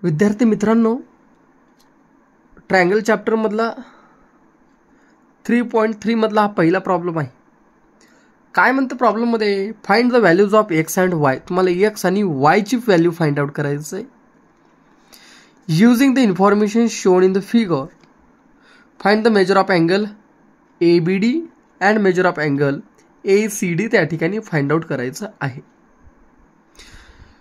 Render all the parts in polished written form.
विद्यार्थी मित्रांनो, triangle chapter मधला 3.3 मधला हा पहिला प्रॉब्लेम आहे. काय म्हणतं प्रॉब्लेम मध्ये, find the values of x and Y. तुम्हाला एक्स आणि वाय ची व्हॅल्यू फाइंड आउट करायचं आहे. Using the information shown in the figure, find the measure of angle ABD and measure of angle ACD त्या ठिकाणी find out करायचं आहे.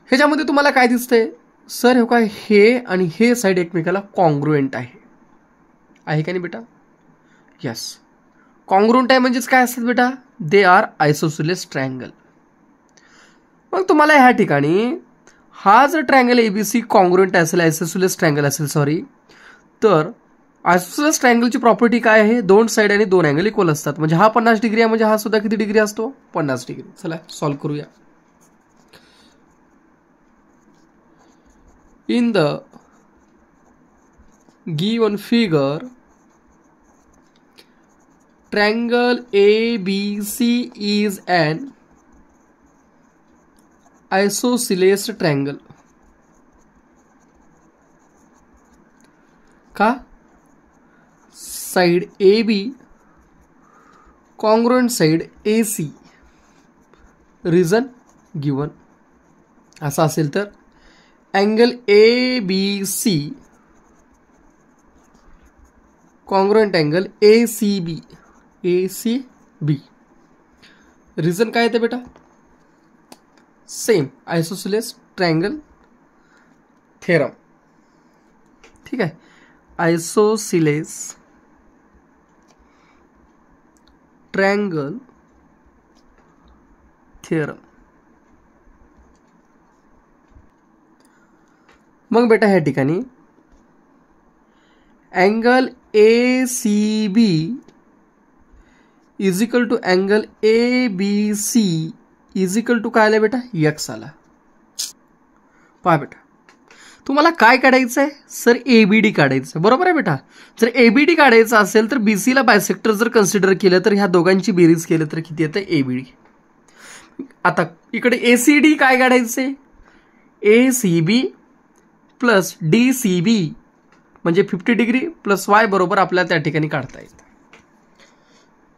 ह्याच्यामध्ये तुम्हाला काय दिसतंय, सर हे काय, हे आणि हे साइड एकमेकाला कॉन्ग्रुएंट आहे का नाही बेटा? यस, कॉन्ग्रुएंट आहे म्हणजेच काय असतात बेटा, दे आर आयसोसिलेस ट्रायंगल. मग तुम्हाला ह्या ठिकाणी हा जर ट्रायंगल ABC कॉन्ग्रुएंट असेल, आयसोसिलेस ट्रायंगल असेल सॉरी, तर आयसोसिलेस ट्रायंगलची प्रॉपर्टी काय आहे, दोन साइड आणि दोन अँगल इक्वल असतात. म्हणजे हा 50 डिग्री आहे, म्हणजे हा सुद्धा किती डिग्री असतो, 50 डिग्री. चला सॉल्व्ह करूया. In the given figure, triangle ABC is an isosceles triangle. का? Side AB congruent side AC. Reason given. असा असेल तर angle ABC congruent angle ACB. Reason काय येते बेटा, सेम आयसोसिलेस ट्रायंगल थेरम. ठीक आहे, आयसोसिलेस ट्रायंगल थेरम. मग बेटा ह्या ठिकाणी angle ACB is equal to angle ABC is equal to काय आला बेटा, एक्स आला. पहा बेटा, तुम्हाला काय काढायचं आहे, सर ABD काढायचं, बरोबर आहे बेटा. जर ABD काढायचं असेल तर BC ला बायसेक्टर जर कन्सिडर केलं तर ह्या दोघांची बेरीज केलं तर किती येतं, ABD. आता इकडे ACD काय काढायचंय, ACB प्लस DCB म्हणजे 50 डिग्री प्लस वाय बरोबर आपल्याला त्या ठिकाणी काढता येतं.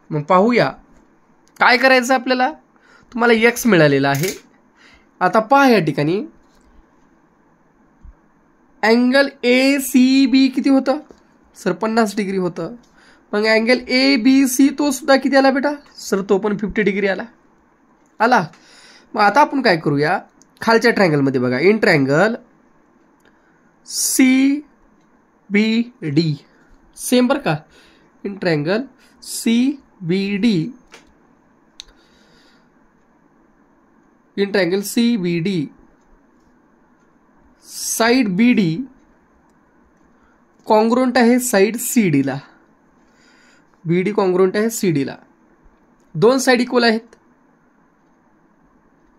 मग पाहूया काय करायचं आपल्याला. तुम्हाला एक्स मिळालेला आहे. आता पहा या ठिकाणी अँगल ACB किती होतं, सर 50 डिग्री होतं. मग अँगल ABC तो सुद्धा किती आला बेटा, सर तो पण 50 डिग्री आला. मग आता आपण काय करूया, खालच्या ट्रायंगलमध्ये बघा, इन ट्रायंगल CBD सेम बरं का, in triangle CBD, in triangle CBD side BD congruent आहे साइड CD ला. BD कॉन्ग्रुएंट आहे CD ला. दोन साइड इक्वल आहेत,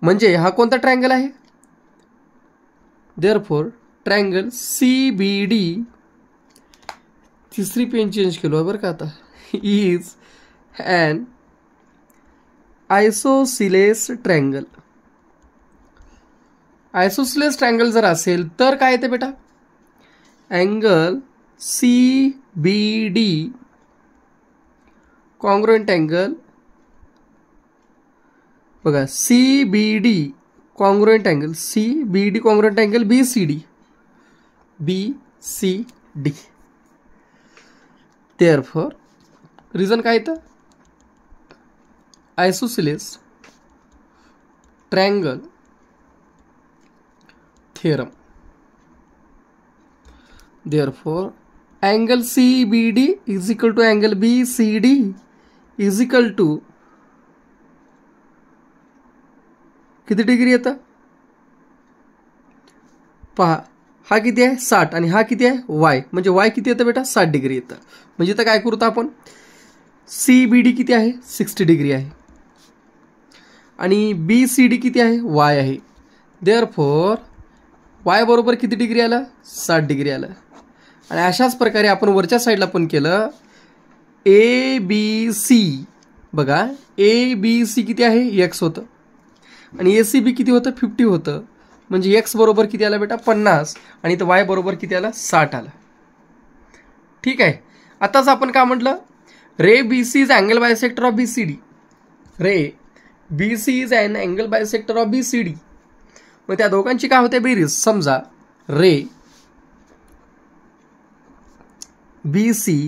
म्हणजे हा कोणता ट्रायंगल आहे, देअरफॉर ट्रायंगल CBD, तिसरी पेन चेंज केलो आहे बरं का आता, is an isosceles triangle. Isosceles triangle जर असेल तर काय येते बेटा, अँगल CBD कॉन्ग्रुएंट अँगल, बघा CBD congruent angle CBD congruent angle BCD. Therefore reason काय येतं, isosceles triangle theorem. Therefore angle CBD is equal to angle BCD is equal to किती डिग्री येतं, पहा हा किती आहे 60 आणि हा किती आहे y, म्हणजे y किती येतं बेटा, 60 डिग्री येतं. म्हणजे तर काय करू आपण, CBD किती आहे 60 डिग्री आहे आणि BCD किती आहे y आहे. देअरफॉर y बरोबर किती डिग्री आलं, 60 डिग्री आलं. आणि अशाच प्रकारे आपण वरच्या साईडला पण केलं, ABC बघा, ABC किती आहे x होतं आणि ACB किती होतं, 50 होतं. म्हणजे एक्स बरोबर किती आला बेटा 50 आणि इथं वाय बरोबर किती आला 60 आला. ठीक आहे. आताच आपण काय म्हटलं, ray B C is angle bisector of B C D. Ray B C is an angle bisector of B C D. मग त्या दोघांची काय होते बेरीज. समजा ray B C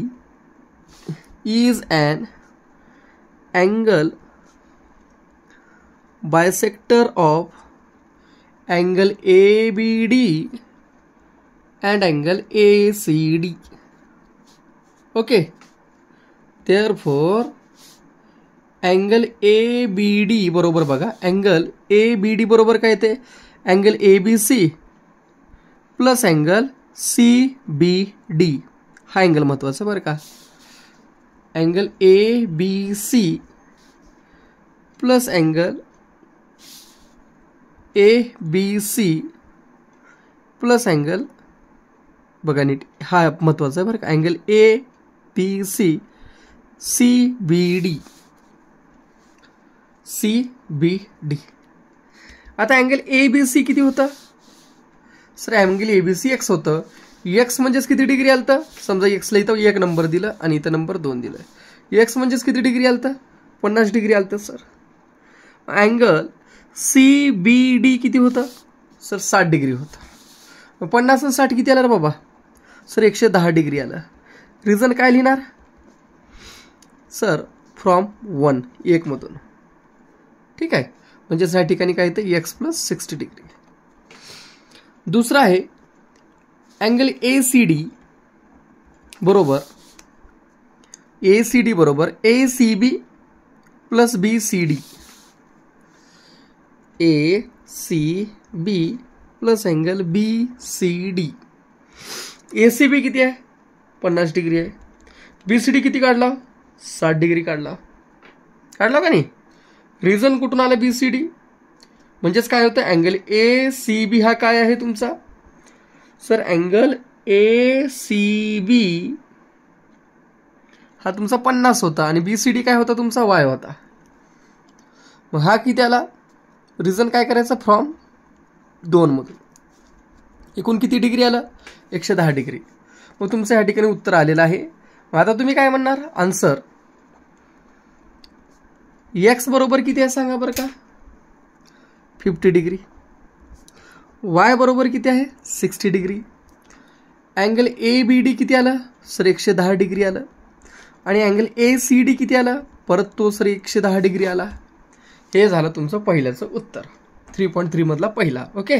is an angle bisector of angle ABD and angle ACD. Okay, therefore angle ABD बरोबर बघा, angle ABD बरोबर काय येते, angle ABC plus angle CBD. हा अँगल महत्वाचा बरं का. angle ABC plus angle ABC plus angle बघा नीट, हा महत्वाचा आहे बरं का. Angle ABC CBD. आता अँगल ABC किती होता सर. अँगल ABC एक्स होतं. एक्स म्हणजेच किती डिग्री आलं तर, समजा एक्सला इथं 1 नंबर दिलं आणि इथं नंबर 2 दिलं. एक्स म्हणजेच किती डिग्री आलं तर 50 डिग्री आलं तर सर. अँगल CBD किती होतं सर 60 डिग्री होतं. 50 आणि 60 किती आलं रे बाबा सर 110 डिग्री आलं. रिझन काय लिहिणार सर फ्रॉम 1 1 मधून. ठीक आहे, म्हणजे या ठिकाणी काय येतं एक्स प्लस 60 डिग्री. दुसरा आहे अँगल ACD बरोबर ACB plus BCD. ACB plus angle BCD. ACB किती आहे 50 डिग्री आहे. BCD किती काढला 60 डिग्री काढला का नाही. रिझन कुठून आलं BCD म्हणजेच काय होतं अँगल ACB हा काय आहे तुमचा सर. अँगल ACB हा तुमचा 50 होता आणि BCD काय होता तुमचा Y होता. मग हा किती आला. रिझन काय करायचं फ्रॉम 2 मधून. एकूण किती डिग्री आलं 110 डिग्री. मग तुमचं या ठिकाणी उत्तर आलेलं आहे. मग आता तुम्ही काय म्हणणार आन्सर. एक्स बरोबर किती आहे सांगा बरं का 50 डिग्री. वाय बरोबर किती आहे 60 डिग्री. अँगल ABD किती आला सर 110 डिग्री आलं. आणि अँगल ACD किती आला परत तो सर 110 डिग्री आला. हे झालं तुमचं पहिल्याचं उत्तर 3.3 मधला पहिला. ओके.